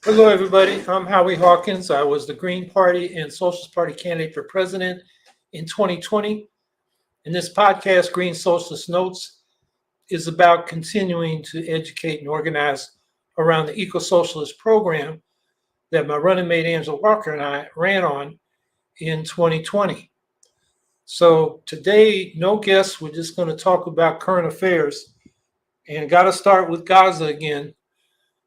Hello, everybody. I'm Howie Hawkins. I was the Green Party and Socialist Party candidate for president in 2020. And this podcast, Green Socialist Notes, is about continuing to educate and organize around the eco-socialist program that my running mate Angela Walker and I ran on in 2020. So today, no guests. We're just going to talk about current affairs and got to start with Gaza again.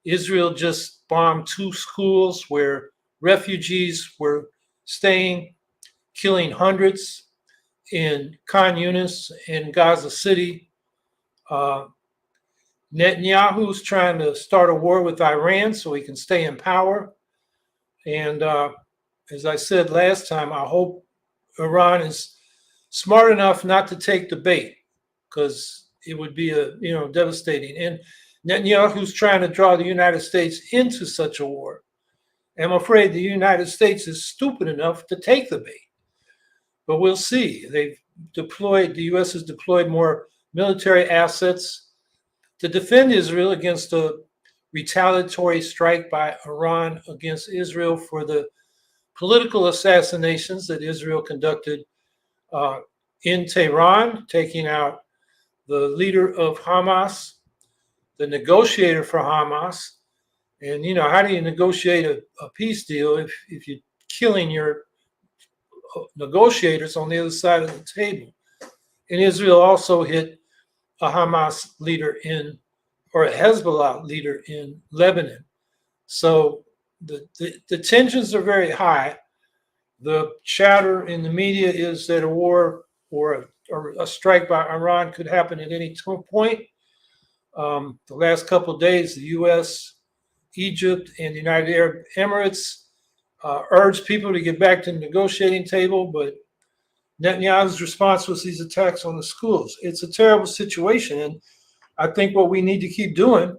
Israel just bombed two schools where refugees were staying, killing hundreds in Khan Yunis in Gaza City. Uh, Netanyahu's trying to start a war with Iran so he can stay in power. And as I said last time, I hope Iran is smart enough not to take the bait because it would be devastating. And Netanyahu's trying to draw the United States into such a war. I'm afraid the United States is stupid enough to take the bait. But we'll see. The U.S. has deployed more military assets to defend Israel against a retaliatory strike by Iran against Israel for the political assassinations that Israel conducted in Tehran, taking out the leader of Hamas, the negotiator for Hamas. And, how do you negotiate a peace deal if you're killing your negotiators on the other side of the table? And Israel also hit a Hamas leader or a Hezbollah leader in Lebanon. So the tensions are very high. The chatter in the media is that a war or a strike by Iran could happen at any point. The last couple of days, the U.S., Egypt, and the United Arab Emirates urged people to get back to the negotiating table, but Netanyahu's response was these attacks on the schools. It's a terrible situation, and I think what we need to keep doing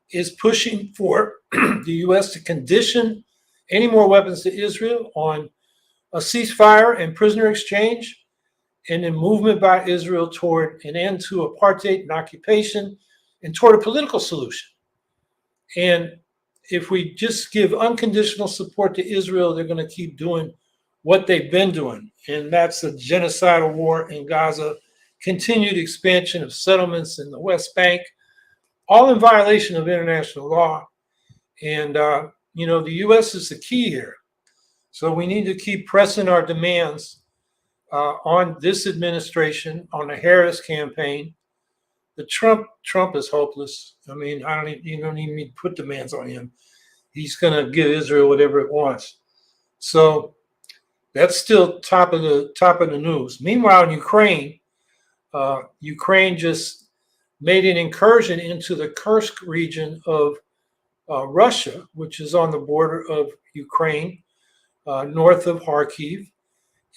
is pushing for the U.S. to condition any more weapons to Israel on a ceasefire and prisoner exchange, and then movement by Israel toward an end to apartheid and occupation and toward a political solution. And if we just give unconditional support to Israel, they're going to keep doing what they've been doing. And that's a genocidal war in Gaza, continued expansion of settlements in the West Bank, all in violation of international law. And, the U.S. is the key here. So we need to keep pressing our demands on this administration, on the Harris campaign. The Trump is hopeless. I mean, you don't even need to put demands on him. He's going to give Israel whatever it wants. So that's still top of the news. Meanwhile, in Ukraine, Ukraine just made an incursion into the Kursk region of Russia, which is on the border of Ukraine, north of Kharkiv.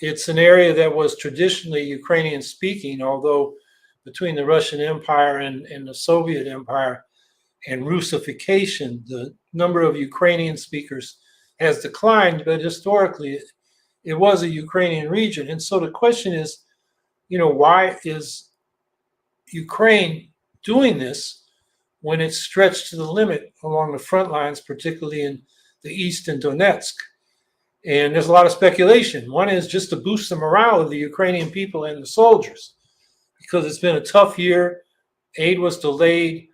It's an area that was traditionally Ukrainian speaking, although between the Russian Empire and the Soviet Empire and Russification, the number of Ukrainian speakers has declined, but historically it was a Ukrainian region. And so the question is, why is Ukraine doing this when it's stretched to the limit along the front lines, particularly in the east and Donetsk? And there's a lot of speculation. One is just to boost the morale of the Ukrainian people and the soldiers, because it's been a tough year. Aid was delayed.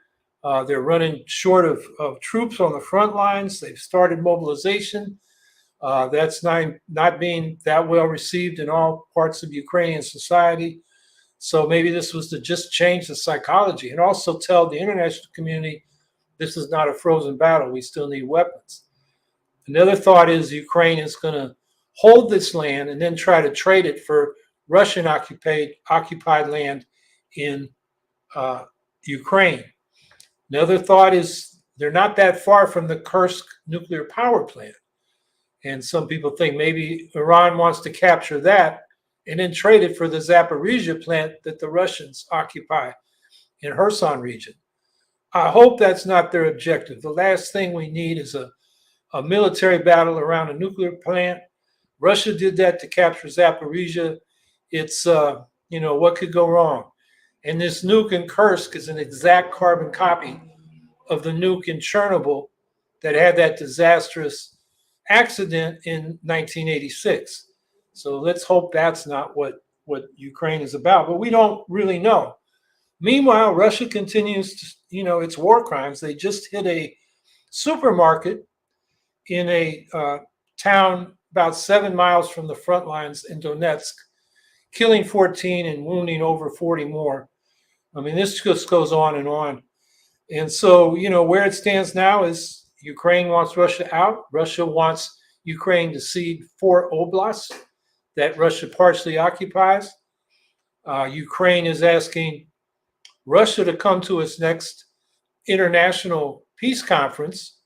They're running short of troops on the front lines. They've started mobilization. That's not being that well received in all parts of Ukrainian society. So maybe this was to just change the psychology and also tell the international community this is not a frozen battle. We still need weapons. Another thought is Ukraine is going to hold this land and then try to trade it for Russian occupied land in Ukraine. Another thought is they're not that far from the Kursk nuclear power plant. And some people think maybe Iran wants to capture that and then trade it for the Zaporizhia plant that the Russians occupy in Kherson region. I hope that's not their objective. The last thing we need is a military battle around a nuclear plant. Russia did that to capture Zaporizhia. It's, what could go wrong? And this nuke in Kursk is an exact carbon copy of the nuke in Chernobyl that had that disastrous accident in 1986. So let's hope that's not what Ukraine is about. But we don't really know. Meanwhile, Russia continues to, its war crimes. They just hit a supermarket in a town about 7 miles from the front lines in Donetsk, killing 14 and wounding over 40 more. I mean, this just goes on and on. And so, where it stands now is Ukraine wants Russia out. Russia wants Ukraine to cede 4 oblasts that Russia partially occupies. Ukraine is asking Russia to come to its next international peace conference,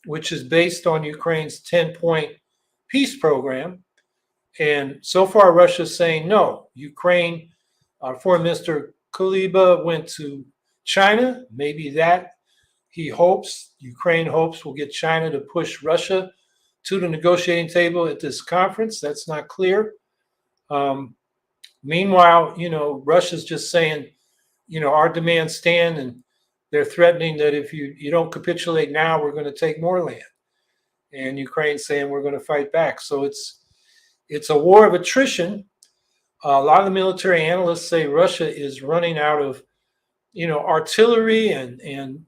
which is based on Ukraine's 10-point peace program. And so far, Russia's saying no. Ukraine, Foreign Minister Kuleba went to China. Maybe that Ukraine hopes will get China to push Russia to the negotiating table at this conference. That's not clear. Meanwhile, Russia's just saying, our demands stand, and they're threatening that if you don't capitulate now, we're going to take more land. And Ukraine's saying we're going to fight back. So it's a war of attrition. A lot of the military analysts say Russia is running out of, artillery and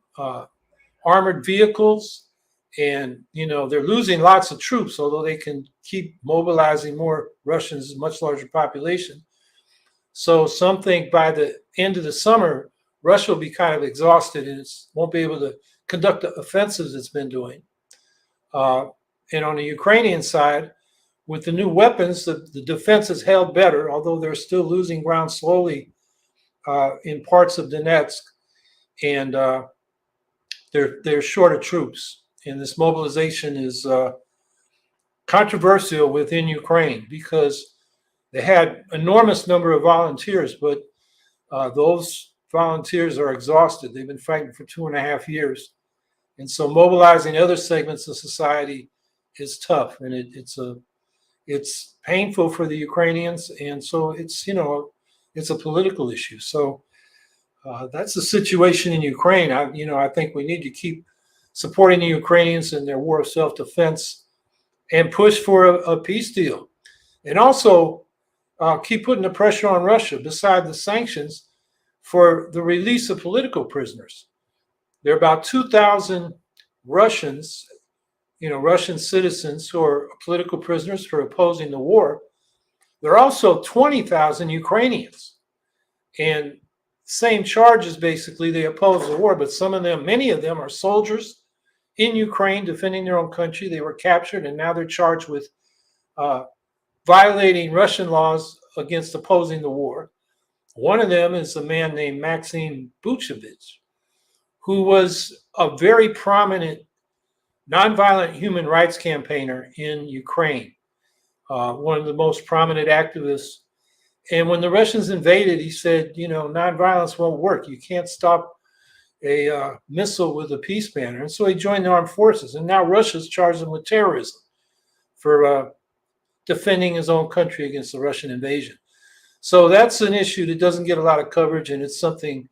armored vehicles, and they're losing lots of troops, although they can keep mobilizing more Russians, a much larger population. So some think by the end of the summer, Russia will be kind of exhausted and won't be able to conduct the offensives it's been doing. And on the Ukrainian side, with the new weapons, the defense is held better, although they're still losing ground slowly in parts of Donetsk, and they're short of troops. And this mobilization is controversial within Ukraine because they had enormous number of volunteers, but those volunteers are exhausted. They've been fighting for 2.5 years. And so mobilizing other segments of society is tough, and it's painful for the Ukrainians. And so it's a political issue. So that's the situation in Ukraine. I think we need to keep supporting the Ukrainians in their war of self-defense and push for a peace deal. And also keep putting the pressure on Russia, beside the sanctions, for the release of political prisoners. There are about 2,000 Russians, Russian citizens who are political prisoners for opposing the war. There are also 20,000 Ukrainians. And same charges, basically, they oppose the war, but many of them are soldiers in Ukraine defending their own country. They were captured, and now they're charged with violating Russian laws against opposing the war. One of them is a man named Maxim Buchevich, who was a very prominent nonviolent human rights campaigner in Ukraine, one of the most prominent activists. And when the Russians invaded, he said, nonviolence won't work. You can't stop a missile with a peace banner. And so he joined the armed forces. And now Russia's charged him with terrorism for defending his own country against the Russian invasion. So that's an issue that doesn't get a lot of coverage, and it's something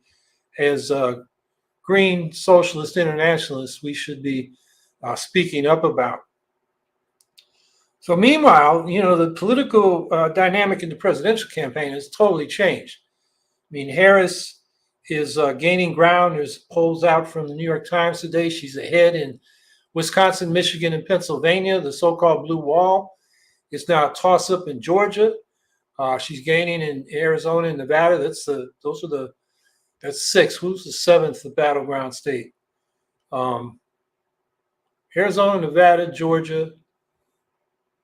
as green socialist internationalists we should be speaking up about. So meanwhile, the political dynamic in the presidential campaign has totally changed. I mean, Harris is gaining ground. There's polls out from the New York Times today. She's ahead in Wisconsin, Michigan, and Pennsylvania. The so-called blue wall is now a toss-up in Georgia. She's gaining in Arizona and Nevada. That's 6. Who's the 7th, the battleground state? Arizona, Nevada, Georgia,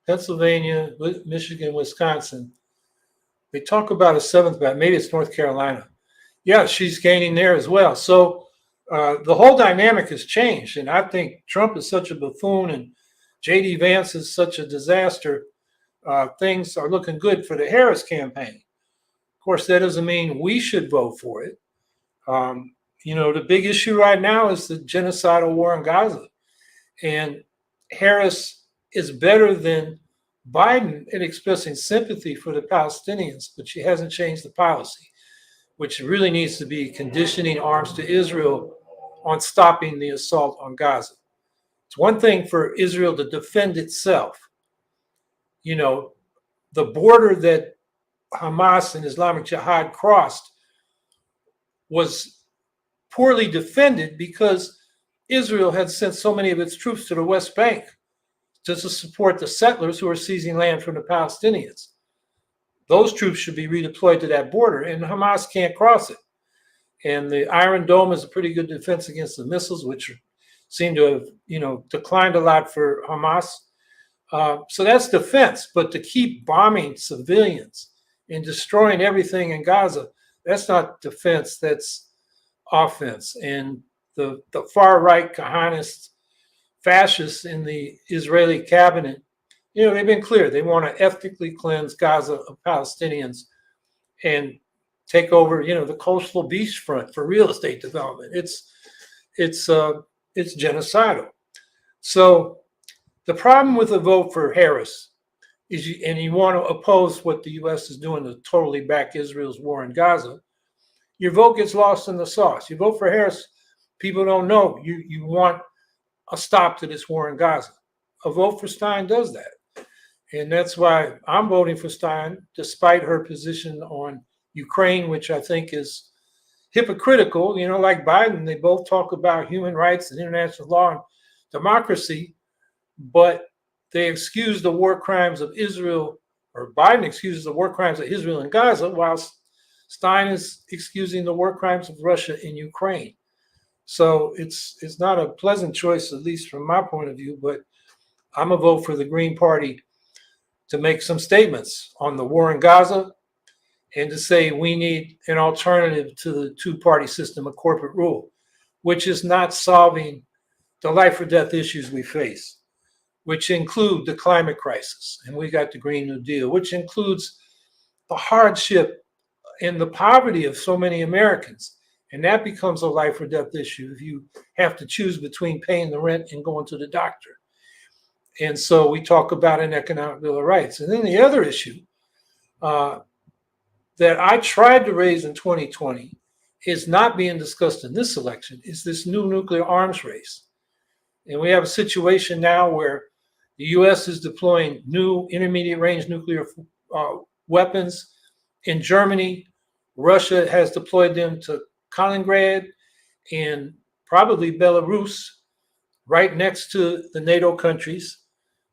Pennsylvania, Michigan, Wisconsin. They talk about a 7th battle. Maybe it's North Carolina. Yeah, she's gaining there as well. So the whole dynamic has changed. And I think Trump is such a buffoon and J.D. Vance is such a disaster. Things are looking good for the Harris campaign. Of course, that doesn't mean we should vote for it. The big issue right now is the genocidal war in Gaza. And Harris is better than Biden in expressing sympathy for the Palestinians, but she hasn't changed the policy, which really needs to be conditioning arms to Israel on stopping the assault on Gaza. It's one thing for Israel to defend itself. You know, the border that Hamas and Islamic Jihad crossed was poorly defended because Israel had sent so many of its troops to the West Bank just to support the settlers who are seizing land from the Palestinians. Those troops should be redeployed to that border, and Hamas can't cross it. And the Iron Dome is a pretty good defense against the missiles, which seem to have, declined a lot for Hamas. So that's defense. But to keep bombing civilians and destroying everything in Gaza, that's not defense. That's offense. And the far right Kahanist fascists in the Israeli cabinet, they've been clear. They want to ethnically cleanse Gaza of Palestinians and take over, the coastal beachfront for real estate development. It's genocidal. So the problem with the vote for Harris is, you want to oppose what the U.S. is doing to totally back Israel's war in Gaza, your vote gets lost in the sauce. You vote for Harris, people don't know you want a stop to this war in Gaza. A vote for Stein does that. And that's why I'm voting for Stein, despite her position on Ukraine, which I think is hypocritical. Like Biden, they both talk about human rights and international law and democracy, but they excuse the war crimes of Israel, or Biden excuses the war crimes of Israel and Gaza, while Stein is excusing the war crimes of Russia in Ukraine. So it's not a pleasant choice, at least from my point of view, but I'm a vote for the Green Party to make some statements on the war in Gaza and to say we need an alternative to the two-party system of corporate rule, which is not solving the life or death issues we face, which include the climate crisis, and we got the Green New Deal, which includes the hardship and the poverty of so many Americans. And that becomes a life or death issue if you have to choose between paying the rent and going to the doctor. And so we talk about an economic bill of rights. And then the other issue that I tried to raise in 2020 is not being discussed in this election, is this new nuclear arms race. And we have a situation now where the U.S. is deploying new intermediate range nuclear weapons in Germany. Russia has deployed them to Kaliningrad and probably Belarus, right next to the NATO countries.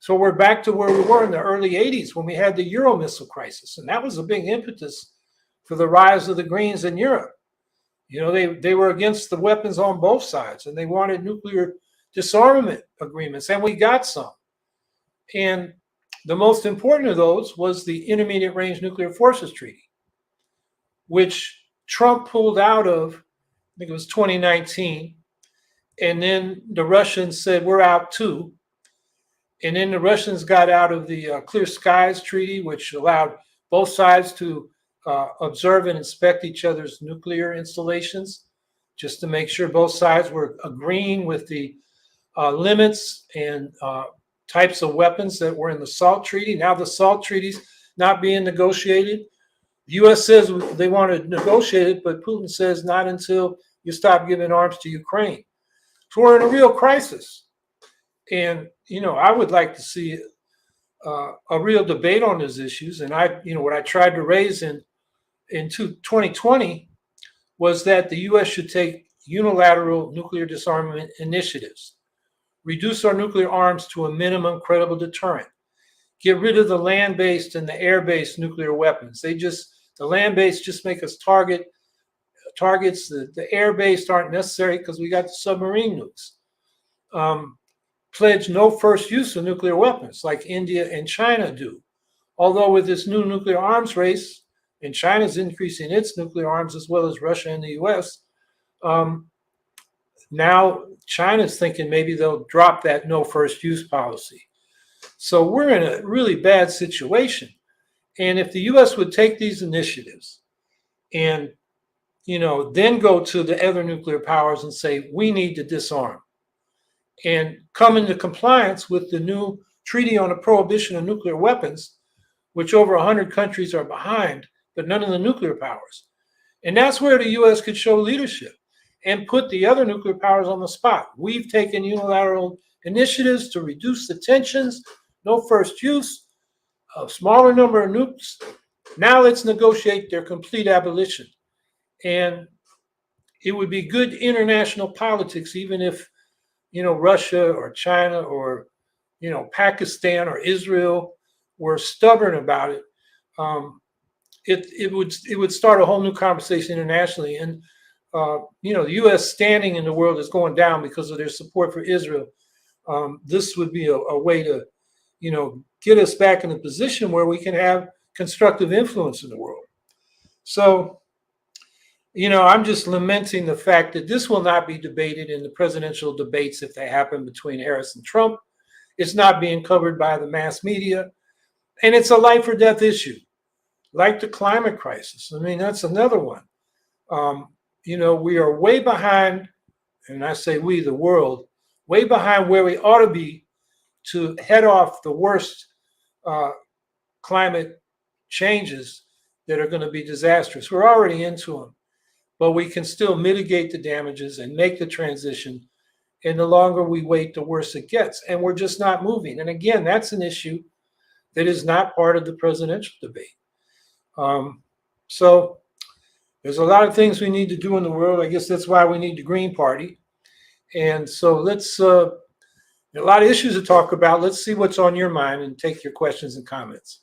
So we're back to where we were in the early 80s when we had the Euro missile crisis. And that was a big impetus for the rise of the Greens in Europe. They were against the weapons on both sides, and they wanted nuclear disarmament agreements, and we got some. And the most important of those was the Intermediate Range Nuclear Forces Treaty, which Trump pulled out of, I think it was 2019. And then the Russians said, we're out too. And then the Russians got out of the Clear Skies Treaty, which allowed both sides to observe and inspect each other's nuclear installations, just to make sure both sides were agreeing with the limits and types of weapons that were in the SALT Treaty. Now the SALT Treaty's not being negotiated. The U.S. says they want to negotiate it, but Putin says not until you stop giving arms to Ukraine. So we're in a real crisis. And, I would like to see a real debate on those issues. And what I tried to raise in 2020 was that the U.S. should take unilateral nuclear disarmament initiatives, reduce our nuclear arms to a minimum credible deterrent, get rid of the land-based and the air-based nuclear weapons. The land-based just make us targets. The air-based aren't necessary because we got the submarine nukes. Pledge no first use of nuclear weapons like India and China do. Although with this new nuclear arms race, and China's increasing its nuclear arms as well as Russia and the U.S., now China's thinking maybe they'll drop that no first use policy. So we're in a really bad situation. And if the U.S. would take these initiatives and, then go to the other nuclear powers and say, we need to disarm and come into compliance with the new treaty on the prohibition of nuclear weapons, which over 100 countries are behind, but none of the nuclear powers. And that's where the U.S. could show leadership and put the other nuclear powers on the spot. We've taken unilateral initiatives to reduce the tensions, no first use, a smaller number of nukes. Now let's negotiate their complete abolition. And it would be good international politics, even if, Russia or China or, Pakistan or Israel were stubborn about it. Um, it would start a whole new conversation internationally. And the U.S. standing in the world is going down because of their support for Israel. This would be a way to, get us back in a position where we can have constructive influence in the world. So, I'm just lamenting the fact that this will not be debated in the presidential debates if they happen between Harris and Trump. It's not being covered by the mass media. And it's a life or death issue, like the climate crisis. I mean, that's another one. We are way behind, and I say we, the world, way behind where we ought to be to head off the worst climate changes that are going to be disastrous. We're already into them, but we can still mitigate the damages and make the transition. And the longer we wait, the worse it gets. And we're just not moving. And again, that's an issue that is not part of the presidential debate. So there's a lot of things we need to do in the world. I guess that's why we need the Green Party. And so let's, a lot of issues to talk about. Let's see what's on your mind and take your questions and comments.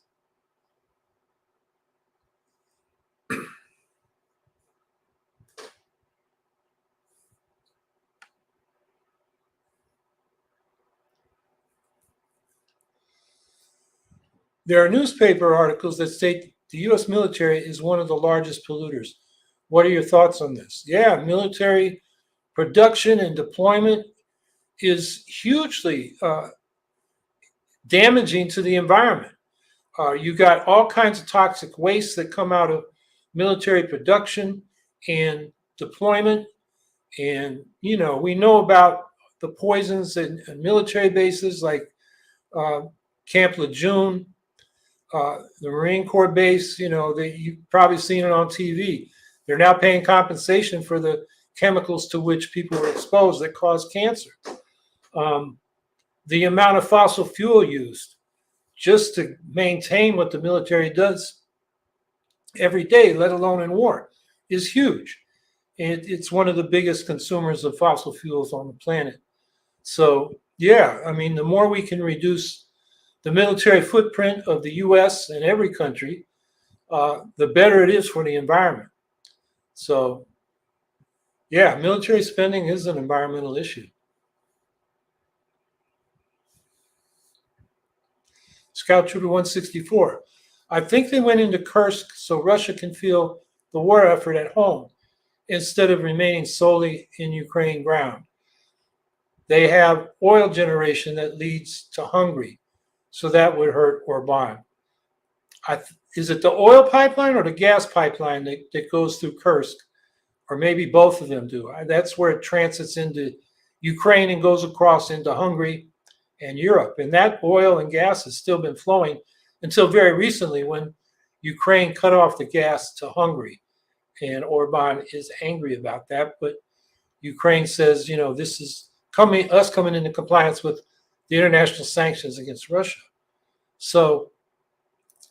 There are newspaper articles that state the U.S. military is one of the largest polluters. What are your thoughts on this? Yeah, military production and deployment is hugely damaging to the environment. You got all kinds of toxic waste that come out of military production and deployment. And, we know about the poisons in military bases like Camp Lejeune, the Marine Corps base. You've probably seen it on TV. They're now paying compensation for the chemicals to which people were exposed that cause cancer. The amount of fossil fuel used just to maintain what the military does every day, let alone in war, is huge. And it's one of the biggest consumers of fossil fuels on the planet. So, yeah, I mean, the more we can reduce the military footprint of the U.S. and every country, the better it is for the environment. So, yeah, military spending is an environmental issue. Scout Trooper 164. I think they went into Kursk so Russia can feel the war effort at home instead of remaining solely in Ukraine ground. They have oil generation that leads to Hungary, so that would hurt Orban. Is it the oil pipeline or the gas pipeline that goes through Kursk? Or maybe both of them do. That's where it transits into Ukraine and goes across into Hungary and Europe. And that oil and gas has still been flowing until very recently when Ukraine cut off the gas to Hungary. And Orban is angry about that. But Ukraine says, this is us coming into compliance with the international sanctions against Russia. So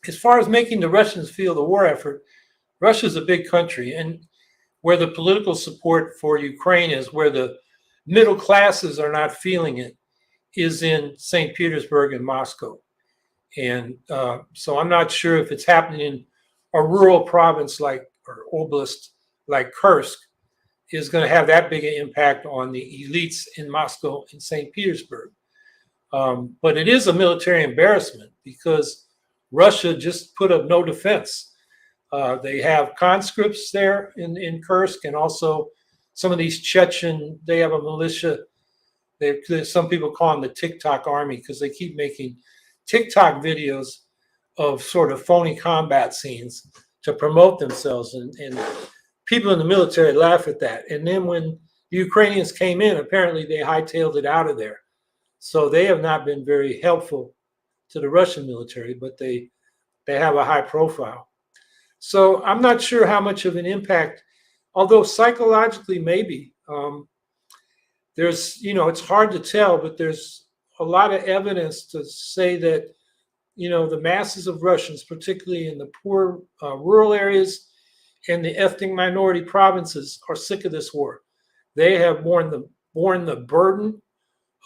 as far as making the Russians feel the war effort, Russia's a big country. And where the political support for Ukraine is, where the middle classes are not feeling it, is in St. Petersburg and Moscow. And so I'm not sure if it's happening in a rural province or oblast like Kursk is going to have that big an impact on the elites in Moscow and St. Petersburg. But it is a military embarrassment because Russia just put up no defense. They have conscripts there in Kursk, and also some of these Chechen, they have a militia. Some people call them the TikTok army because they keep making TikTok videos of sort of phony combat scenes to promote themselves. And people in the military laugh at that. And then when the Ukrainians came in, apparently they hightailed it out of there. So they have not been very helpful to the Russian military, but they have a high profile. So I'm not sure how much of an impact, although psychologically maybe. there's, it's hard to tell, but there's a lot of evidence to say that, the masses of Russians, particularly in the poor rural areas and the ethnic minority provinces, are sick of this war. They have borne the burden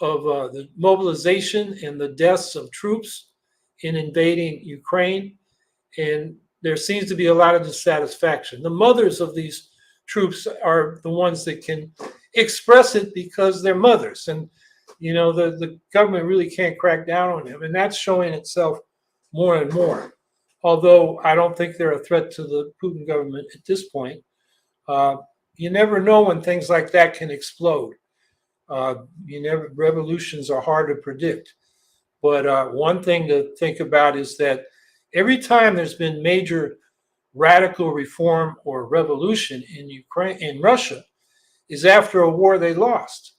of the mobilization and the deaths of troops in invading Ukraine, and there seems to be a lot of dissatisfaction. The mothers of these troops are the ones that can express it because they're mothers, and the government really can't crack down on them, and that's showing itself more and more. Although I don't think they're a threat to the Putin government at this point. You never know when things like that can explode. Revolutions are hard to predict. But one thing to think about is that every time there's been major radical reform or revolution in Russia, is after a war they lost.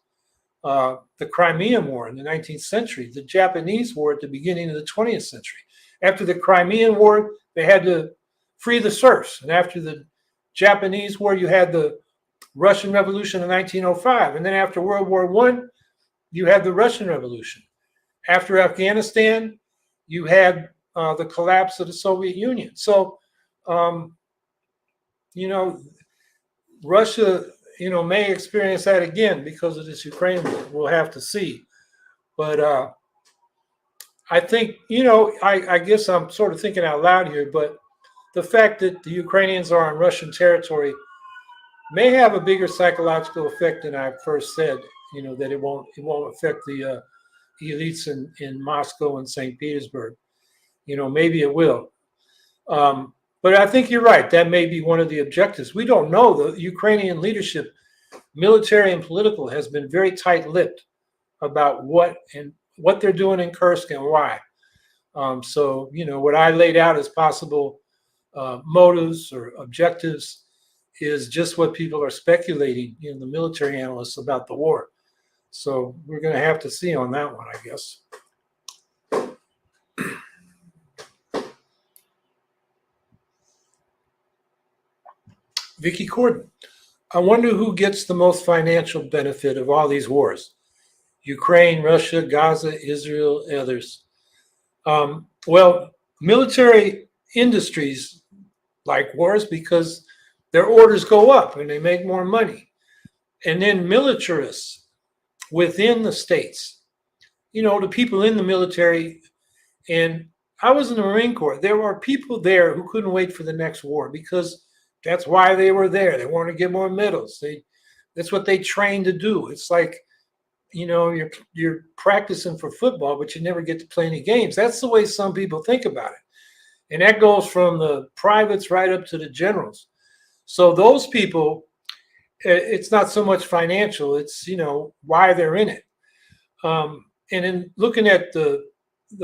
The Crimean War in the 19th century, the Japanese War at the beginning of the 20th century. After the Crimean War, they had to free the serfs. And after the Japanese War, you had the Russian Revolution in 1905. And then after World War I, you had the Russian Revolution. After Afghanistan, you had the collapse of the Soviet Union. So, Russia, may experience that again because of this Ukraine war. We'll have to see. But I think, I guess I'm sort of thinking out loud here, but the fact that the Ukrainians are on Russian territory may have a bigger psychological effect than I first said, that it won't affect the elites in Moscow and St. Petersburg. Maybe it will. But I think you're right. That may be one of the objectives. We don't know. The Ukrainian leadership, military and political, has been very tight-lipped about what they're doing in Kursk and why. So, what I laid out as possible motives or objectives is just what people are speculating in the military analysts about the war. So we're going to have to see on that one, I guess. Vicky Corden, I wonder who gets the most financial benefit of all these wars. Ukraine, Russia, Gaza, Israel, others. Well, military industries like wars because their orders go up and they make more money. And then militarists within the states, the people in the military, and I was in the Marine Corps. There were people there who couldn't wait for the next war because that's why they were there. They wanted to get more medals. That's what they trained to do. It's like, you're practicing for football, but you never get to play any games. That's the way some people think about it. And that goes from the privates right up to the generals. So those people, it's not so much financial, it's, why they're in it. And in looking at the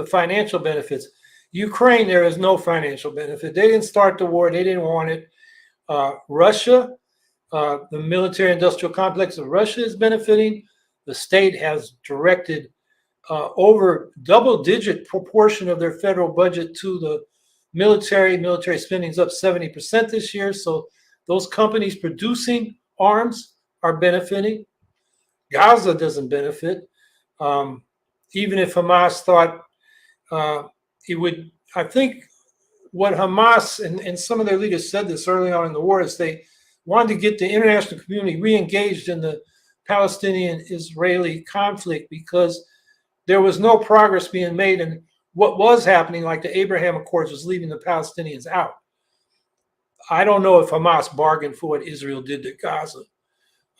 financial benefits, Ukraine, there is no financial benefit. They didn't start the war. They didn't want it. Russia, the military industrial complex of Russia is benefiting. The state has directed over double-digit proportion of their federal budget to the military. Military spending is up 70% this year. So those companies producing arms are benefiting. Gaza doesn't benefit. Even if Hamas thought it would, I think what Hamas and some of their leaders said this early on in the war is they wanted to get the international community re-engaged in the Palestinian-Israeli conflict because there was no progress being made, and what was happening, like the Abraham Accords, was leaving the Palestinians out. I don't know if Hamas bargained for what Israel did to Gaza.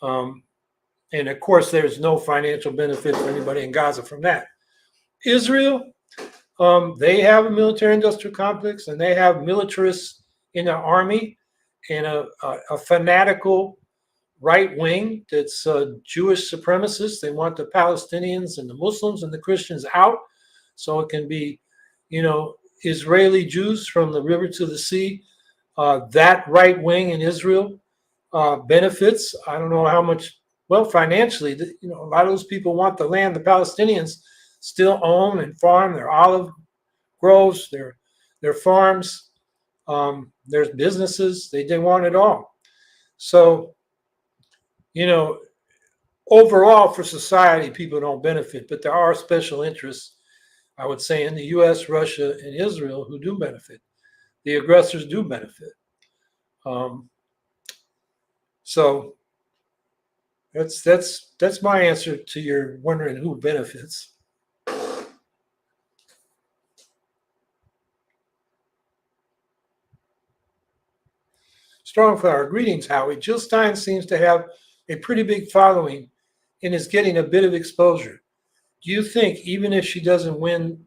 And of course, there's no financial benefit for anybody in Gaza from that. Israel, they have a military industrial complex, and they have militarists in their army and a fanatical right wing that's Jewish supremacist. They want the Palestinians and the Muslims and the Christians out so it can be, Israeli Jews from the river to the sea. That right wing in Israel benefits. I don't know how much, well, financially, a lot of those people want the land the Palestinians still own and farm, their olive groves, their farms, their businesses. They want it all. So, overall for society, people don't benefit, but there are special interests, I would say, in the U.S., Russia, and Israel who do benefit. The aggressors do benefit. Um, so that's my answer to your wondering who benefits. Strong flower. Greetings, Howie. Jill Stein seems to have a pretty big following and is getting a bit of exposure. Do you think, even if she doesn't win,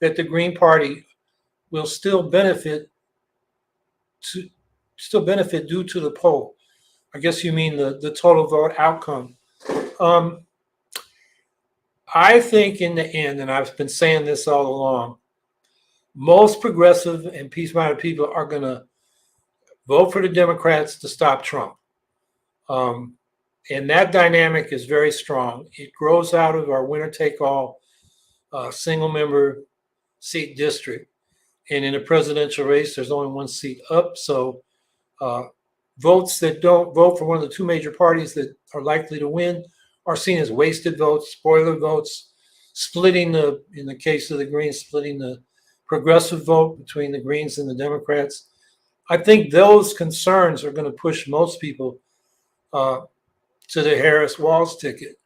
that the Green Party will to still benefit due to the poll? I guess you mean the total vote outcome. Um, I think in the end, and I've been saying this all along, most progressive and peace-minded people are going to vote for the Democrats to stop Trump. Um, and that dynamic is very strong. It grows out of our winner-take-all single member seat district. And in a presidential race, there's only one seat up. So uh, votes that don't vote for one of the two major parties that are likely to win are seen as wasted votes, spoiler votes, in the case of the Greens, splitting the progressive vote between the Greens and the Democrats. I think those concerns are going to push most people uh, to the Harris Walz ticket.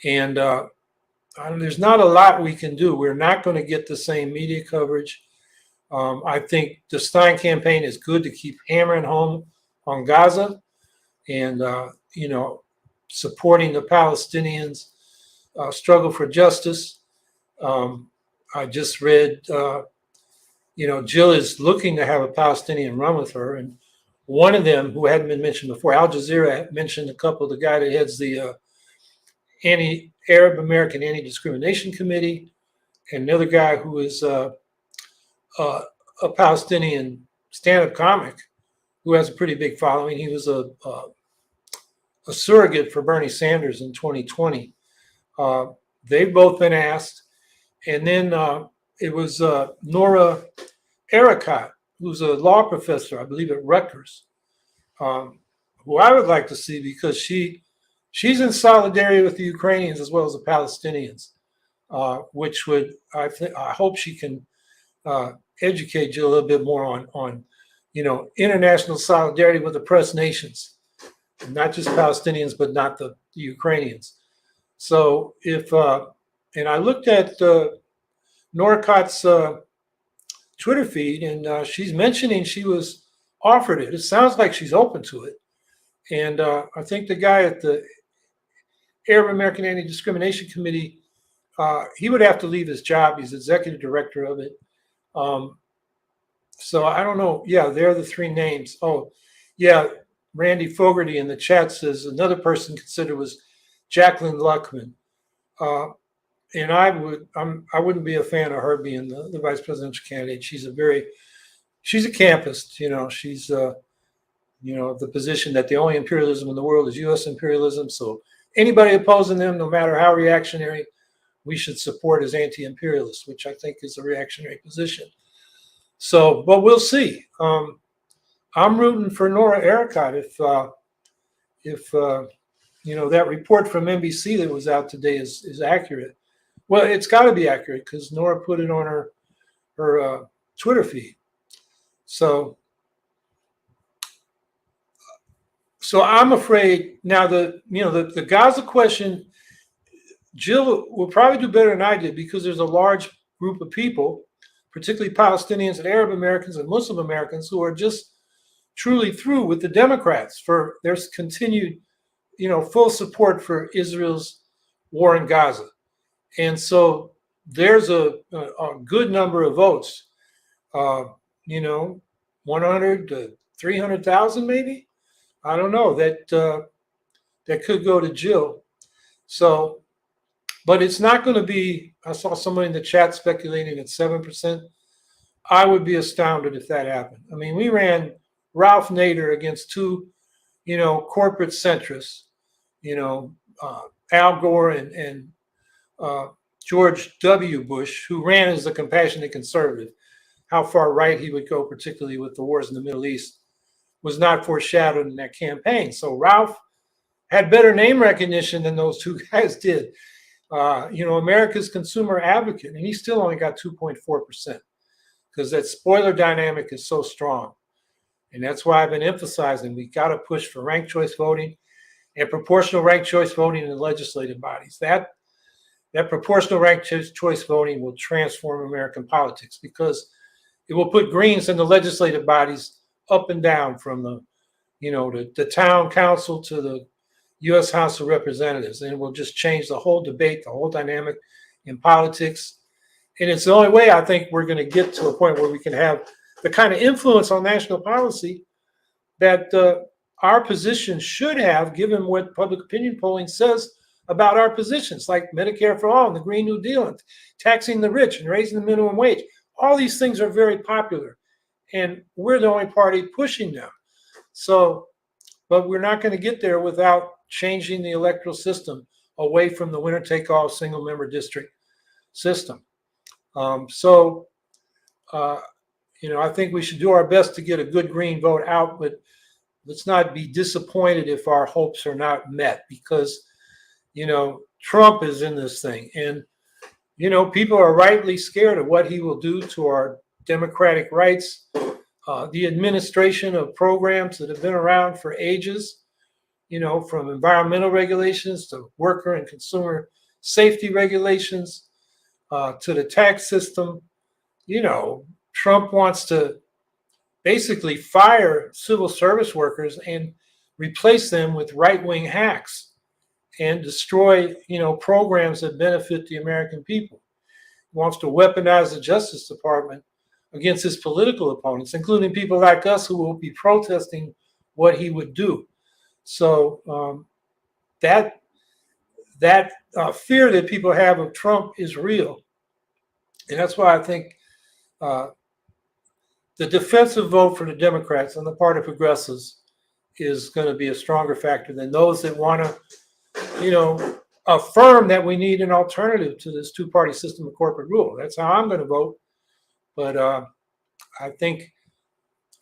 And there's not a lot we can do. We're not going to get the same media coverage. I think the Stein campaign is good to keep hammering home on Gaza and, supporting the Palestinians' struggle for justice. I just read, Jill is looking to have a Palestinian run with her. And one of them, who hadn't been mentioned before, Al Jazeera mentioned a couple, the guy that heads the Arab American Anti-Discrimination Committee, and another guy who is a Palestinian stand-up comic who has a pretty big following. He was a surrogate for Bernie Sanders in 2020. They've both been asked. And then it was Nora Erekat, who's a law professor, I believe, at Rutgers, who I would like to see because she's in solidarity with the Ukrainians as well as the Palestinians, which would, I hope she can educate you a little bit more on international solidarity with oppressed nations, not just Palestinians, but not the Ukrainians. So and I looked at Norcott's Twitter feed, and she's mentioning she was offered it. It sounds like she's open to it. And I think the guy at the Arab American Anti-Discrimination Committee, he would have to leave his job. He's executive director of it. So I don't know. Yeah, they're the three names. Oh, yeah. Randy Fogarty in the chat says another person considered was Jacqueline Luckman. And I wouldn't be a fan of her being the vice presidential candidate. She's a campist. She's the position that the only imperialism in the world is U.S. imperialism. So anybody opposing them, no matter how reactionary, we should support as anti-imperialist, which I think is a reactionary position. So, but we'll see. I'm rooting for Nora Erekat if that report from NBC that was out today is accurate. Well, it's got to be accurate because Nora put it on her Twitter feed. So I'm afraid now the Gaza question, Jill will probably do better than I did because there's a large group of people, particularly Palestinians and Arab Americans and Muslim Americans, who are just truly through with the Democrats for their continued, full support for Israel's war in Gaza. And so there's a good number of votes, 100 to 300,000 maybe. I don't know, that could go to Jill. So, but it's not going to be, I saw somebody in the chat speculating at 7%. I would be astounded if that happened. I mean, we ran Ralph Nader against two, corporate centrists, Al Gore and George W. Bush, who ran as a compassionate conservative. How far right he would go, particularly with the wars in the Middle East, was not foreshadowed in that campaign. So Ralph had better name recognition than those two guys did. America's consumer advocate, and he still only got 2.4% because that spoiler dynamic is so strong. And that's why I've been emphasizing we got to push for ranked choice voting and proportional ranked choice voting in the legislative bodies. That proportional ranked choice voting will transform American politics because it will put Greens in the legislative bodies up and down from the town council to the U.S. House of Representatives, and it will just change the whole debate, the whole dynamic in politics. And it's the only way I think we're going to get to a point where we can have the kind of influence on national policy that our position should have, given what public opinion polling says about our positions, like Medicare for all and the Green New Deal and taxing the rich and raising the minimum wage. All these things are very popular, and we're the only party pushing them. So, but we're not going to get there without changing the electoral system away from the winner-take-all single-member district system. I think we should do our best to get a good Green vote out, but let's not be disappointed if our hopes are not met because, Trump is in this thing. And, people are rightly scared of what he will do to our democratic rights, the administration of programs that have been around for ages, from environmental regulations to worker and consumer safety regulations to the tax system. Trump wants to basically fire civil service workers and replace them with right-wing hacks and destroy, programs that benefit the American people. He wants to weaponize the Justice Department against his political opponents, including people like us who will be protesting what he would do. So that fear that people have of Trump is real. And that's why I think the defensive vote for the Democrats on the part of progressives is going to be a stronger factor than those that want to, affirm that we need an alternative to this two-party system of corporate rule. That's how I'm going to vote. But I think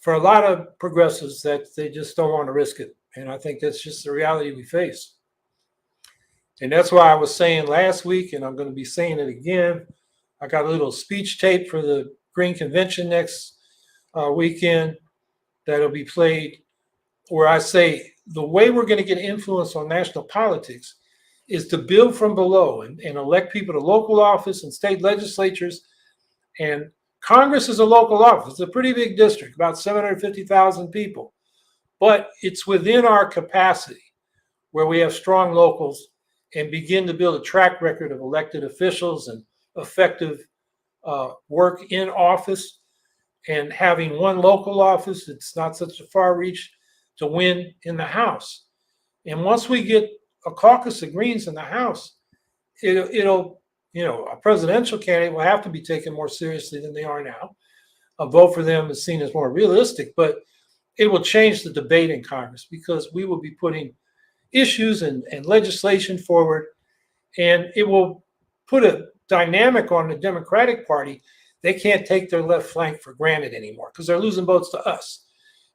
for a lot of progressives that they just don't want to risk it. And I think that's just the reality we face. And that's why I was saying last week, and I'm going to be saying it again, I got a little speech tape for the Green Convention next weekend that'll be played where I say the way we're going to get influence on national politics is to build from below and elect people to local office and state legislatures. And Congress is a local office. It's a pretty big district, about 750,000 people. But it's within our capacity where we have strong locals and begin to build a track record of elected officials and effective work in office and having one local office. It's not such a far reach to win in the House. And once we get a caucus of Greens in the House, it'll a presidential candidate will have to be taken more seriously than they are now. A vote for them is seen as more realistic, but it will change the debate in Congress because we will be putting issues and legislation forward, and it will put a dynamic on the Democratic Party. They can't take their left flank for granted anymore because they're losing votes to us.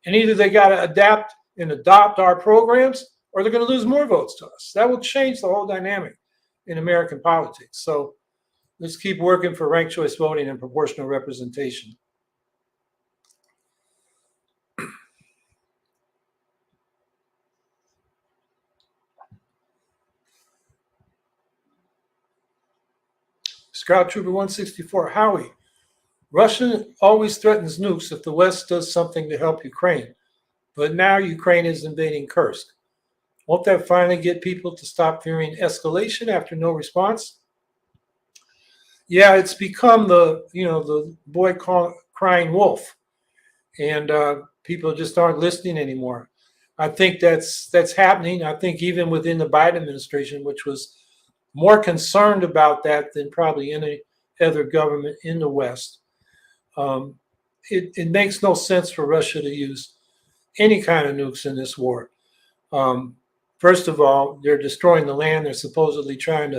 And either they got to adapt and adopt our programs or they're going to lose more votes to us. That will change the whole dynamic in American politics. So let's keep working for ranked choice voting and proportional representation. Scout Trooper 164, Howie, Russia always threatens nukes if the West does something to help Ukraine. But now Ukraine is invading Kursk. Won't that finally get people to stop fearing escalation after no response? Yeah, it's become the boy crying wolf, and people just aren't listening anymore. I think that's happening. I think even within the Biden administration, which was more concerned about that than probably any other government in the West, it makes no sense for Russia to use any kind of nukes in this war. First of all, they're destroying the land they're supposedly trying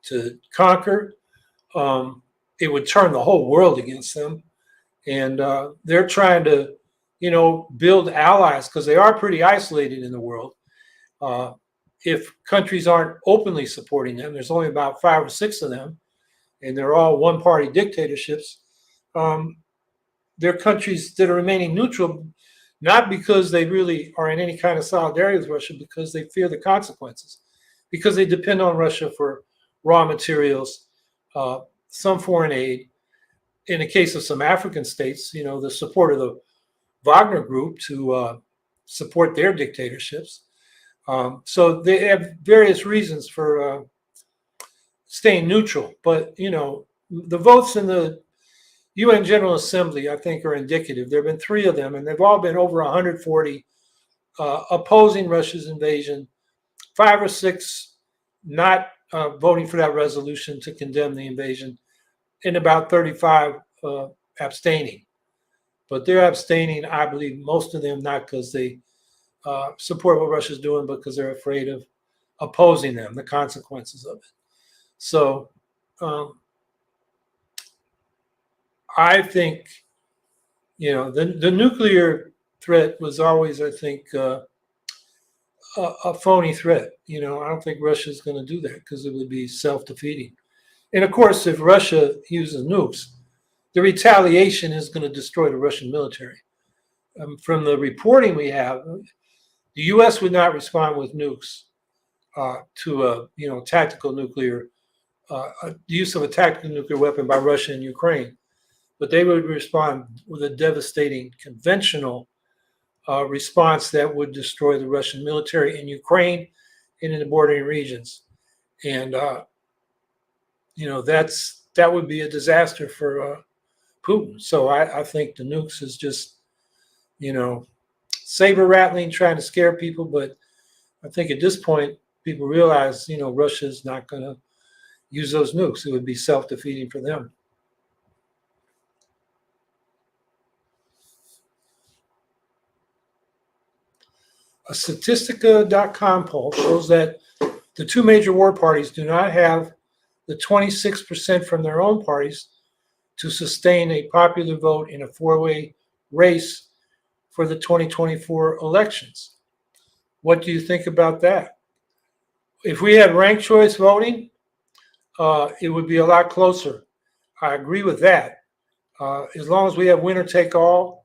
to conquer. It would turn the whole world against them. And they're trying to, build allies because they are pretty isolated in the world. if countries aren't openly supporting them, there's only about 5 or 6 of them, and they're all one-party dictatorships. They're countries that are remaining neutral, not because they really are in any kind of solidarity with Russia, because they fear the consequences, because they depend on Russia for raw materials, some foreign aid. In the case of some African states, the support of the Wagner Group to support their dictatorships. So they have various reasons for staying neutral. But, the votes in the UN General Assembly, I think, are indicative. There have been 3 of them, and they've all been over 140 opposing Russia's invasion, 5 or 6 not voting for that resolution to condemn the invasion, and about 35 abstaining. But they're abstaining, I believe, most of them not because they support what Russia's doing, but because they're afraid of opposing them, the consequences of it. So I think, the nuclear threat was always, I think, a phony threat. I don't think Russia's going to do that because it would be self-defeating. And of course, if Russia uses nukes, the retaliation is going to destroy the Russian military. From the reporting we have, the U.S. would not respond with nukes to a tactical nuclear, the use of a tactical nuclear weapon by Russia and Ukraine, but they would respond with a devastating conventional response that would destroy the Russian military in Ukraine and in the bordering regions. And that would be a disaster for Putin. So I think the nukes is just, saber rattling, trying to scare people. But I think at this point, people realize, Russia's not going to use those nukes. It would be self-defeating for them. A Statistica.com poll shows that the 2 major war parties do not have the 26% from their own parties to sustain a popular vote in a 4-way race for the 2024 elections. What do you think about that? If we had ranked choice voting, it would be a lot closer. I agree with that. As long as we have winner take all,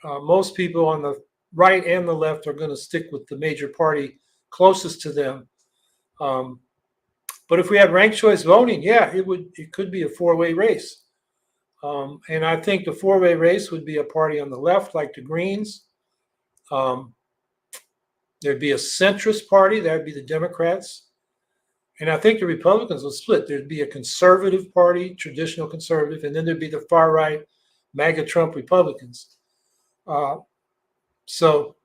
most people on the right and the left are going to stick with the major party closest to them. But if we had ranked choice voting, yeah, it could be a 4-way race. And I think the 4-way race would be a party on the left, like the Greens. There'd be a centrist party, that would be the Democrats. And I think the Republicans would split. There'd be a conservative party, traditional conservative, and then there'd be the far right, MAGA Trump Republicans. So,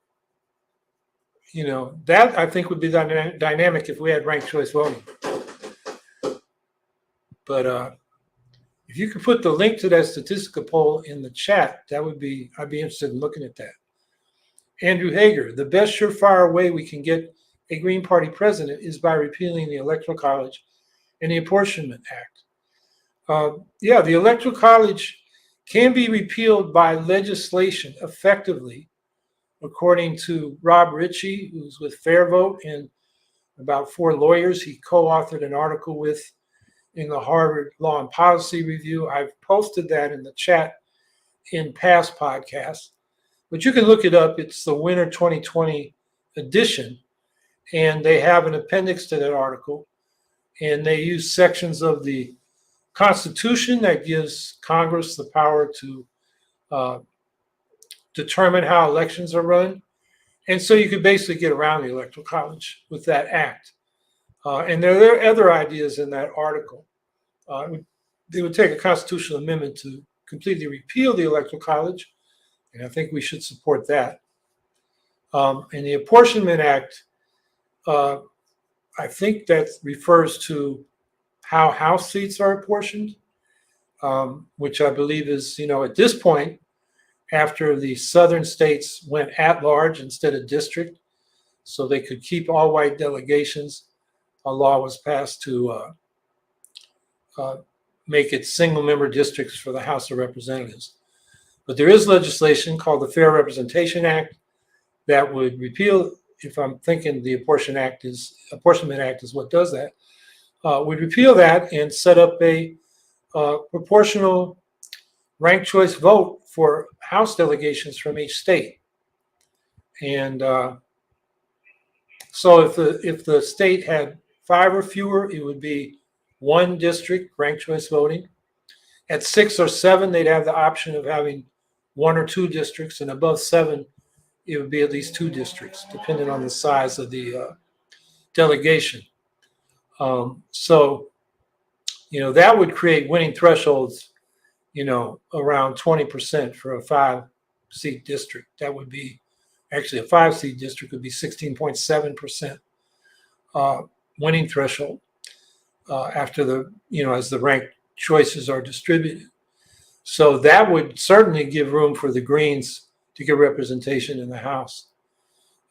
that I think would be dynamic if we had ranked choice voting. But if you could put the link to that Statistica poll in the chat, I'd be interested in looking at that. Andrew Hager, the best surefire way we can get a Green Party president is by repealing the Electoral College and the Apportionment Act. The Electoral College can be repealed by legislation effectively, according to Rob Ritchie, who's with Fair Vote, and about 4 lawyers he co-authored an article with in the Harvard Law and Policy Review. I've posted that in the chat in past podcasts, but you can look it up. It's the Winter 2020 edition, and they have an appendix to that article, and they use sections of the Constitution that gives Congress the power to determine how elections are run. And so you could basically get around the Electoral College with that act. And there are other ideas in that article. They would take a constitutional amendment to completely repeal the Electoral College, and I think we should support that. And the Apportionment Act, I think that refers to how House seats are apportioned, which I believe is, at this point, after the southern states went at large instead of district, so they could keep all white delegations, a law was passed to make it single member districts for the House of Representatives. But there is legislation called the Fair Representation Act that would repeal if I'm thinking the Apportionment Act is what does that, would repeal that and set up a proportional ranked choice vote for House delegations from each state. And so if the state had 5 or fewer, it would be 1 district ranked choice voting. At 6 or 7, they'd have the option of having 1 or 2 districts, and above 7, it would be at least 2 districts, depending on the size of the delegation. So, that would create winning thresholds, around 20% for a 5-seat district. That would be actually a 5-seat district would be 16.7% winning threshold after as the ranked choices are distributed. So that would certainly give room for the Greens to get representation in the House.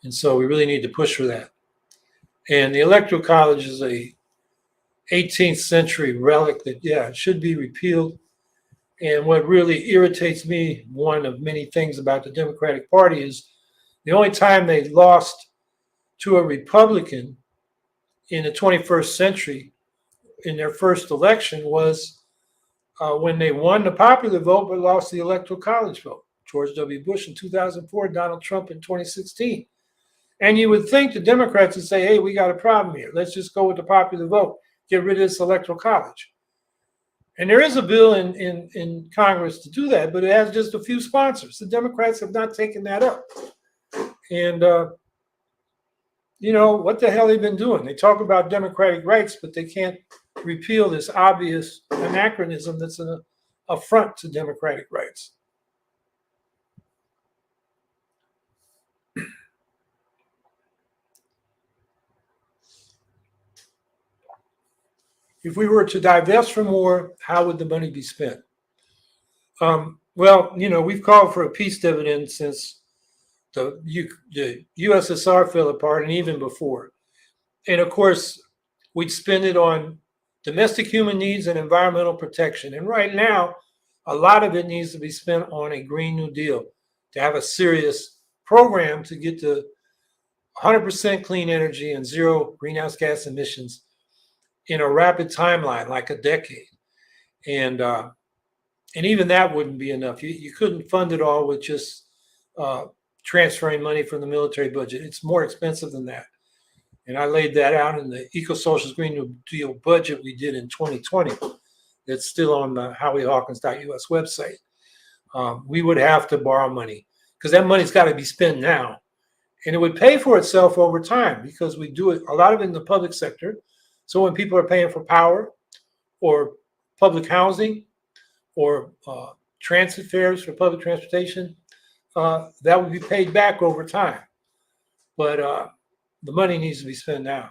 And so we really need to push for that. And the Electoral College is a 18th century relic that, it should be repealed. And what really irritates me, one of many things about the Democratic Party, is the only time they lost to a Republican in the 21st century in their first election was when they won the popular vote but lost the Electoral College vote. George W. Bush in 2004, Donald Trump in 2016. And you would think the Democrats would say, hey, we got a problem here. Let's just go with the popular vote. Get rid of this Electoral College. And there is a bill in Congress to do that, but it has just a few sponsors. The Democrats have not taken that up. And, what the hell they've been doing? They talk about democratic rights, but they can't repeal this obvious anachronism that's an affront to democratic rights. If we were to divest from war, how would the money be spent? Well, we've called for a peace dividend since the USSR fell apart and even before. And of course, we'd spend it on domestic human needs and environmental protection. And right now, a lot of it needs to be spent on a Green New Deal, to have a serious program to get to 100% clean energy and 0 greenhouse gas emissions in a rapid timeline, like a decade. And even that wouldn't be enough. You couldn't fund it all with just transferring money from the military budget. It's more expensive than that. And I laid that out in the Eco-Socialist Green New Deal budget we did in 2020. That's still on the HowieHawkins.us website. We would have to borrow money because that money's got to be spent now. And it would pay for itself over time because we do it, a lot of it in the public sector. So when people are paying for power or public housing or transit fares for public transportation, that would be paid back over time. But the money needs to be spent now.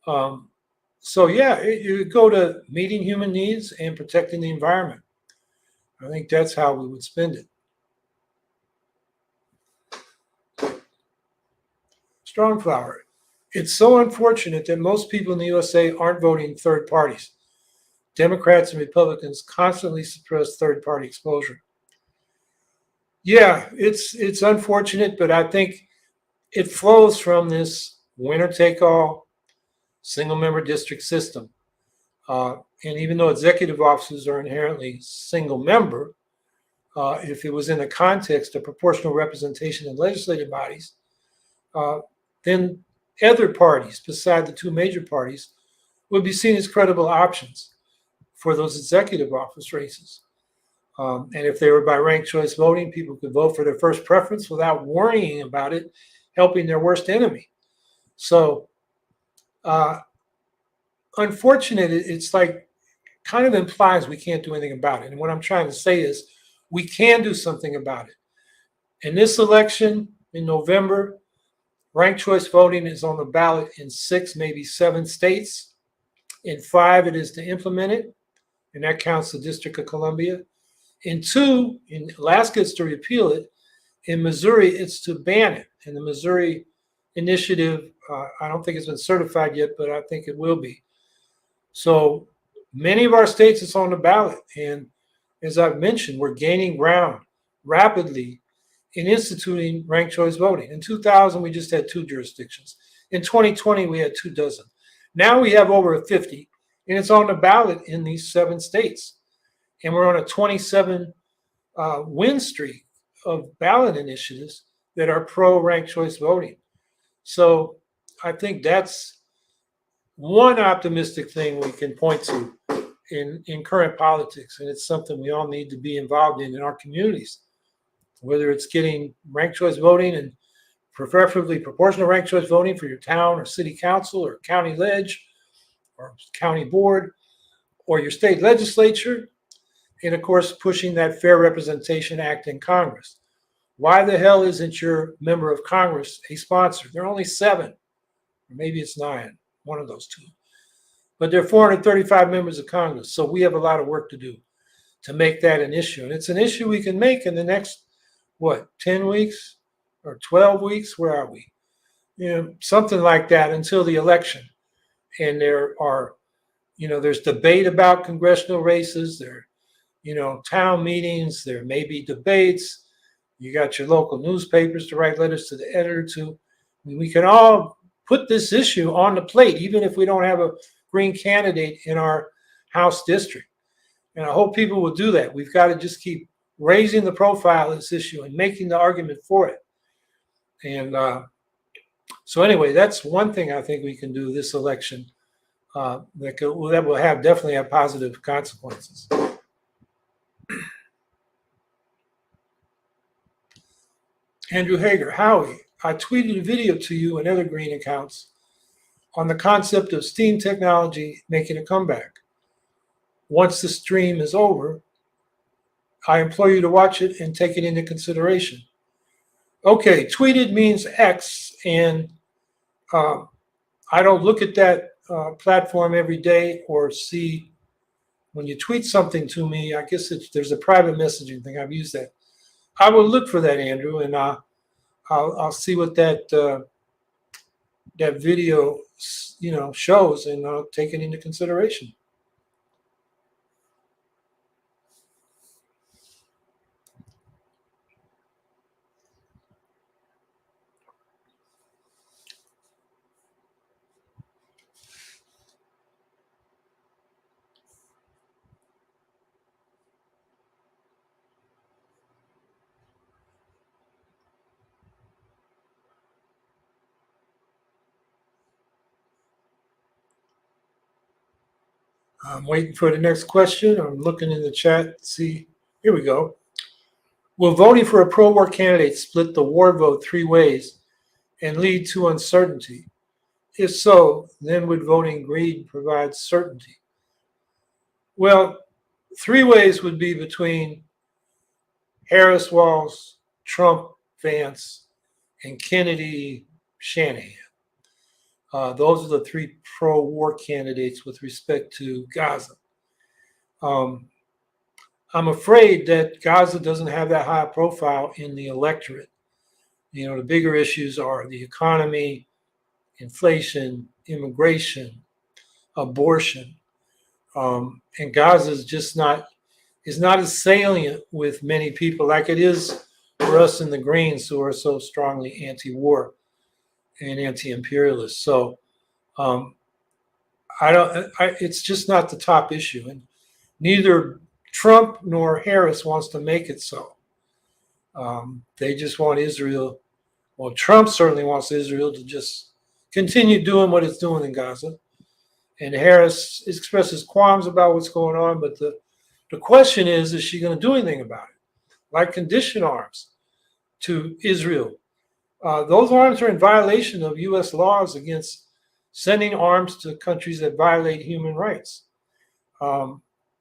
You go to meeting human needs and protecting the environment. I think that's how we would spend it. Strongflower. It's so unfortunate that most people in the USA aren't voting third parties. Democrats and Republicans constantly suppress third-party exposure. Yeah, it's unfortunate, but I think it flows from this winner-take-all single-member district system. And even though executive offices are inherently single-member, if it was in the context of proportional representation in legislative bodies, then other parties beside the 2 major parties would be seen as credible options for those executive office races. And if they were by ranked choice voting, people could vote for their first preference without worrying about it helping their worst enemy. So unfortunate, it's like kind of implies we can't do anything about it. And what I'm trying to say is we can do something about it. In this election in November, ranked choice voting is on the ballot in 6, maybe 7 states. In 5, it is to implement it, and that counts the District of Columbia. In 2, in Alaska, it's to repeal it. In Missouri, it's to ban it. And the Missouri initiative, I don't think it's been certified yet, but I think it will be. So many of our states, it's on the ballot. And as I've mentioned, we're gaining ground rapidly in instituting ranked choice voting. In 2000, we just had 2 jurisdictions. In 2020, we had 2 dozen. Now we have over 50, and it's on the ballot in these 7 states. And we're on a 27 win streak of ballot initiatives that are pro ranked choice voting. So I think that's one optimistic thing we can point to in current politics, and it's something we all need to be involved in our communities, whether it's getting ranked choice voting and preferably proportional ranked choice voting for your town or city council or county ledge or county board or your state legislature, and of course pushing that Fair Representation Act in Congress. Why the hell isn't your member of Congress a sponsor? There are only 7, or maybe it's 9, one of those 2. But there are 435 members of Congress, so we have a lot of work to do to make that an issue. And it's an issue we can make in the next, 10 weeks or 12 weeks? Where are we? Something like that until the election. And there are, there's debate about congressional races. There, town meetings. There may be debates. You got your local newspapers to write letters to the editor to. We can all put this issue on the plate, even if we don't have a Green candidate in our House district. And I hope people will do that. We've got to just keep raising the profile of this issue and making the argument for it. And so anyway, that's one thing I think we can do this election that will definitely have positive consequences. Andrew Hager, Howie, I tweeted a video to you and other Green accounts on the concept of steam technology making a comeback. Once the stream is over, I implore you to watch it and take it into consideration. Okay, tweeted means X, and I don't look at that platform every day or see when you tweet something to me. I guess there's a private messaging thing. I've used that. I will look for that, Andrew, and I'll see what that video shows, and I'll take it into consideration. I'm waiting for the next question. I'm looking in the chat. See, here we go. Will voting for a pro-war candidate split the war vote 3 ways and lead to uncertainty? If so, then would voting green provide certainty? Well, 3 ways would be between Harris, Walz, Trump, Vance, and Kennedy, Shanahan. Those are the 3 pro-war candidates with respect to Gaza. I'm afraid that Gaza doesn't have that high profile in the electorate. The bigger issues are the economy, inflation, immigration, abortion. And Gaza is just not as salient with many people like it is for us in the Greens, who are so strongly anti-war and anti-imperialist. So it's just not the top issue. And neither Trump nor Harris wants to make it so. They just want Israel. Well, Trump certainly wants Israel to just continue doing what it's doing in Gaza. And Harris expresses qualms about what's going on. But the question is she going to do anything about it? Like condition arms to Israel. Those arms are in violation of U.S. laws against sending arms to countries that violate human rights.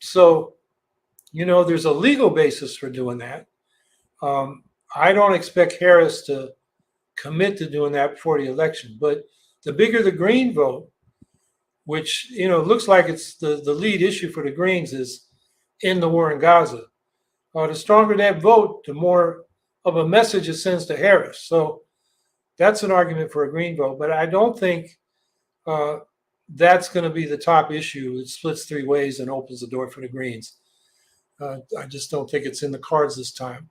So, there's a legal basis for doing that. I don't expect Harris to commit to doing that before the election. But the bigger the Green vote, which, looks like it's the lead issue for the Greens is in the war in Gaza, the stronger that vote, the more of a message it sends to Harris. So that's an argument for a Green vote. But I don't think that's going to be the top issue. It splits 3 ways and opens the door for the Greens. I just don't think it's in the cards this time.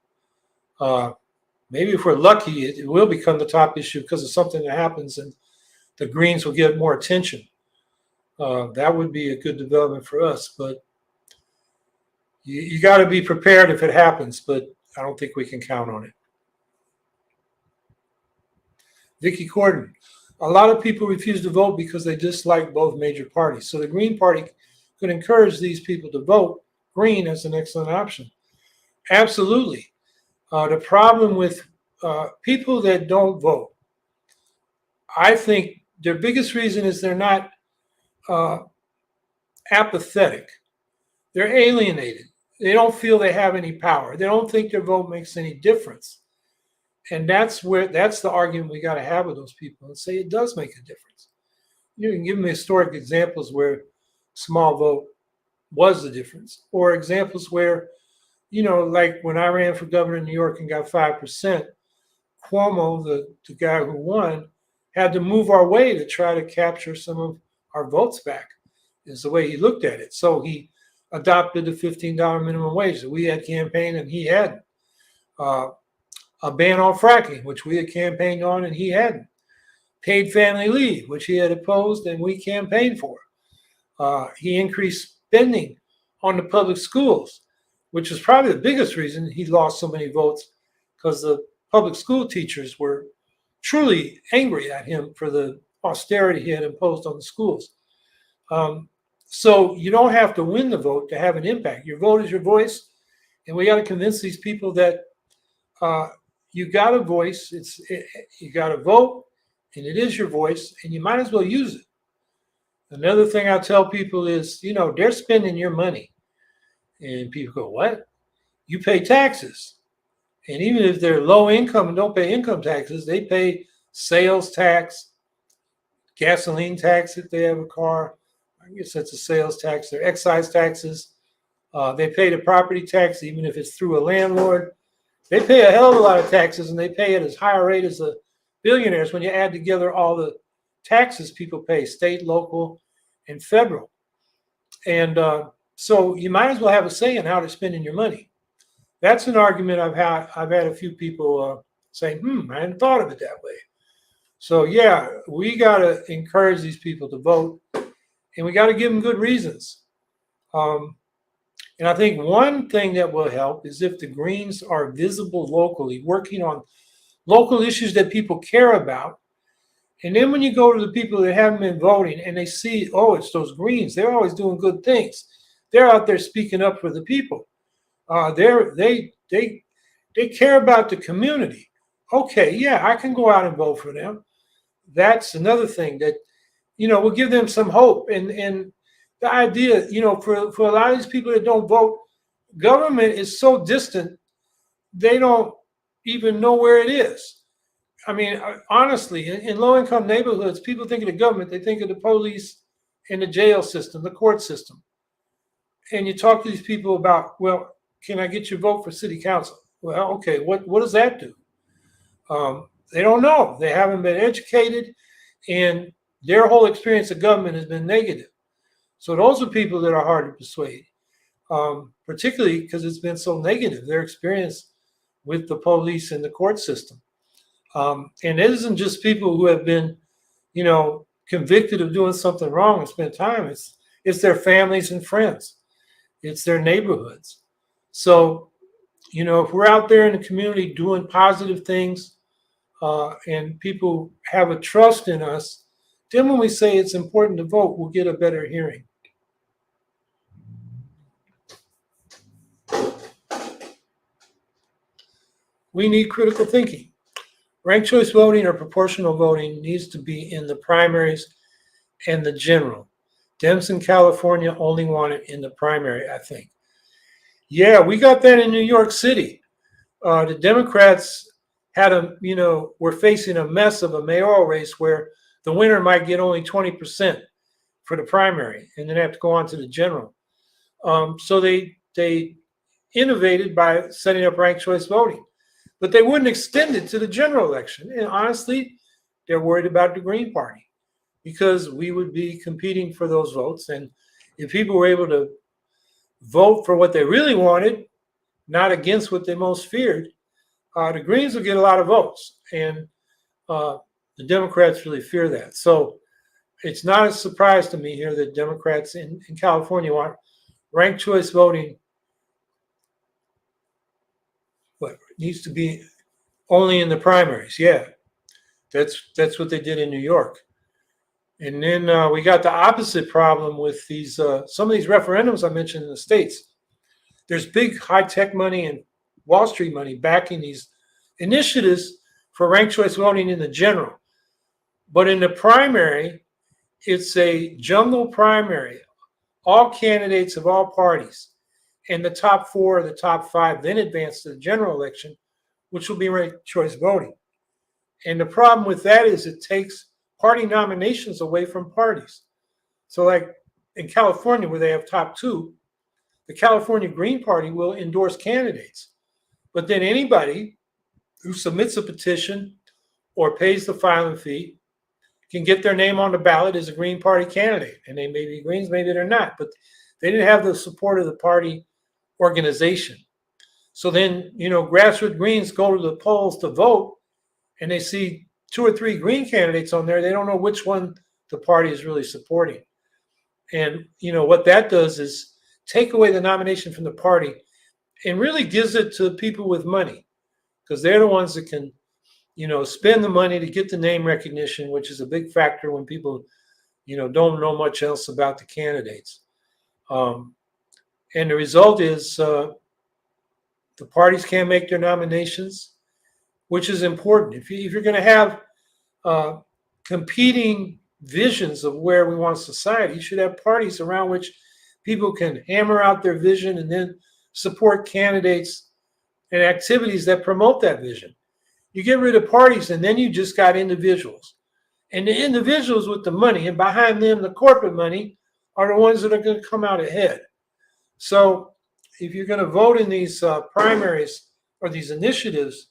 maybe if we're lucky, it will become the top issue because of something that happens, and the Greens will get more attention. That would be a good development for us. But you got to be prepared if it happens. But I don't think we can count on it. Vicky Corden. A lot of people refuse to vote because they dislike both major parties. So the Green Party could encourage these people to vote Green as an excellent option. Absolutely. The problem with people that don't vote, I think their biggest reason is they're not apathetic. They're alienated. They don't feel they have any power. They don't think their vote makes any difference. And that's the argument we got to have with those people and say it does make a difference. You can give them historic examples where small vote was the difference, or examples where, like when I ran for governor in New York and got 5%, Cuomo, the guy who won, had to move our way to try to capture some of our votes back, is the way he looked at it. So he adopted the $15 minimum wage that we had campaigned and he hadn't. A ban on fracking, which we had campaigned on and he hadn't. Paid family leave, which he had opposed and we campaigned for. He increased spending on the public schools, which is probably the biggest reason he lost so many votes, because the public school teachers were truly angry at him for the austerity he had imposed on the schools. So you don't have to win the vote to have an impact. Your vote is your voice, and we got to convince these people that you got a voice. You got to vote, and it is your voice, and you might as well use it. Another thing I tell people is, they're spending your money, and people go, "What? You pay taxes." And even if they're low income and don't pay income taxes, they pay sales tax, gasoline tax if they have a car. I guess that's a sales tax. Their excise taxes. They pay the property tax, even if it's through a landlord. They pay a hell of a lot of taxes, and they pay it as high a rate as the billionaires when you add together all the taxes people pay, state, local, and federal. And so you might as well have a say in how they're spending your money. That's an argument I've had a few people saying, I hadn't thought of it that way. So yeah, we got to encourage these people to vote, and we got to give them good reasons. And I think one thing that will help is if the Greens are visible locally, working on local issues that people care about. And then when you go to the people that haven't been voting and they see, oh, it's those Greens, they're always doing good things. They're out there speaking up for the people. They care about the community. Okay, yeah, I can go out and vote for them. That's another thing that, will give them some hope. And the idea, for a lot of these people that don't vote, government is so distant, they don't even know where it is. I mean, honestly, in low-income neighborhoods, people think of the government, they think of the police and the jail system, the court system. And you talk to these people about, well, can I get your vote for city council? Well, okay, what does that do? They don't know. They haven't been educated, and their whole experience of government has been negative. So those are people that are hard to persuade, particularly because it's been so negative, their experience with the police and the court system. And it isn't just people who have been, convicted of doing something wrong and spent time. It's their families and friends. It's their neighborhoods. So, if we're out there in the community doing positive things and people have a trust in us, then when we say it's important to vote, we'll get a better hearing. We need critical thinking. Ranked choice voting or proportional voting needs to be in the primaries and the general. Dems in California only want it in the primary, I think. Yeah, we got that in New York City. The Democrats were facing a mess of a mayoral race where the winner might get only 20% for the primary and then have to go on to the general. So they innovated by setting up ranked choice voting, but they wouldn't extend it to the general election. And honestly, they're worried about the Green Party because we would be competing for those votes. And if people were able to vote for what they really wanted, not against what they most feared, the Greens will get a lot of votes, and the Democrats really fear that. So it's not a surprise to me here that Democrats in California want ranked choice voting. What it needs to be only in the primaries. Yeah, that's what they did in New York. And then we got the opposite problem with these some of these referendums I mentioned in the states. There's big high tech money and Wall Street money backing these initiatives for ranked choice voting in the general. But in the primary, it's a jungle primary, all candidates of all parties. And the top four or the top five then advance to the general election, which will be ranked choice voting. And the problem with that is it takes party nominations away from parties. So, like in California, where they have top two, the California Green Party will endorse candidates. But then anybody who submits a petition or pays the filing fee can get their name on the ballot as a Green Party candidate. And they may be Greens, maybe they're not, but they didn't have the support of the party organization. So then, grassroots Greens go to the polls to vote, and they see two or three Green candidates on there. They don't know which one the party is really supporting. And, what that does is take away the nomination from the party and really gives it to people with money, because they're the ones that can, spend the money to get the name recognition, which is a big factor when people, don't know much else about the candidates. And the result is the parties can't make their nominations, which is important. If you're going to have competing visions of where we want society, you should have parties around which people can hammer out their vision and then support candidates and activities that promote that vision. You get rid of parties, and then you just got individuals. And the individuals with the money, and behind them, the corporate money, are the ones that are going to come out ahead. So if you're going to vote in these primaries or these initiatives,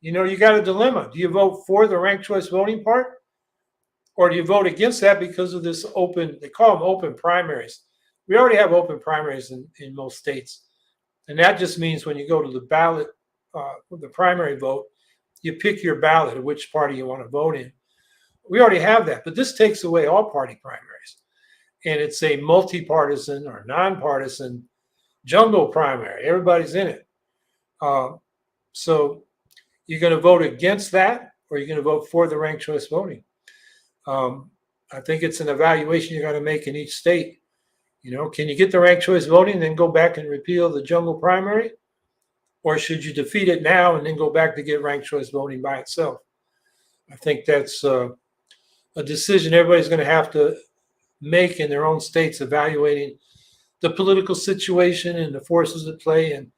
you got a dilemma. Do you vote for the ranked choice voting part? Or do you vote against that because of this open, they call them open primaries. We already have open primaries in most states. And that just means when you go to the ballot, the primary vote, you pick your ballot of which party you want to vote in. We already have that, but this takes away all party primaries. And it's a multi-partisan or nonpartisan jungle primary. Everybody's in it. So you're going to vote against that, or you're going to vote for the ranked choice voting. I think it's an evaluation you got to make in each state. Can you get the ranked choice voting and then go back and repeal the jungle primary? Or should you defeat it now and then go back to get ranked choice voting by itself? I think that's a decision everybody's going to have to make in their own states, evaluating the political situation and the forces at play, and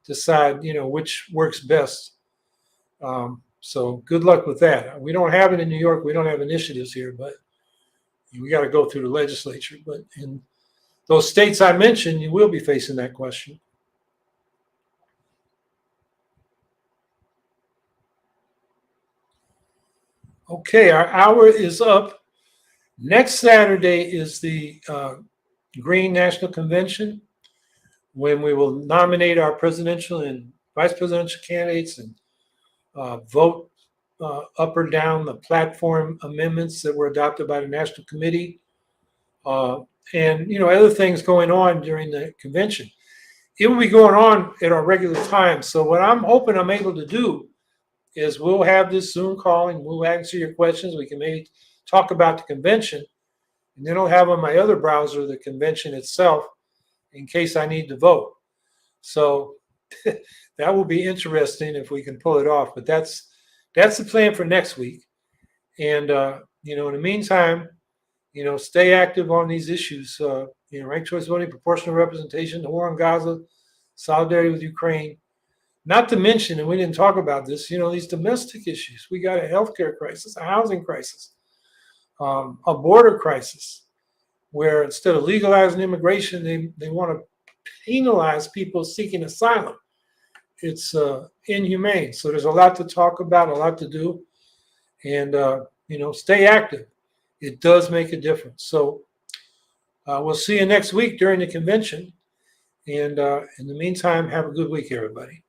decide, which works best. So good luck with that. We don't have it in New York. We don't have initiatives here, but we got to go through the legislature. But in those states I mentioned, you will be facing that question. Okay, our hour is up. Next Saturday is the Green National Convention, when we will nominate our presidential and vice presidential candidates and vote up or down the platform amendments that were adopted by the National Committee, and other things going on during the convention. It will be going on at our regular time. So what I'm hoping I'm able to do is we'll have this Zoom call and we'll answer your questions. We can maybe talk about the convention, and then I'll have on my other browser the convention itself in case I need to vote. So that will be interesting if we can pull it off. But that's the plan for next week. And in the meantime, stay active on these issues. Ranked choice voting, proportional representation, the war on Gaza, solidarity with Ukraine. Not to mention, and we didn't talk about this, these domestic issues. We got a healthcare crisis, a housing crisis, a border crisis, where instead of legalizing immigration, they want to penalize people seeking asylum. It's inhumane. So there's a lot to talk about, a lot to do, and stay active. It does make a difference. So we'll see you next week during the convention. And in the meantime, have a good week, everybody.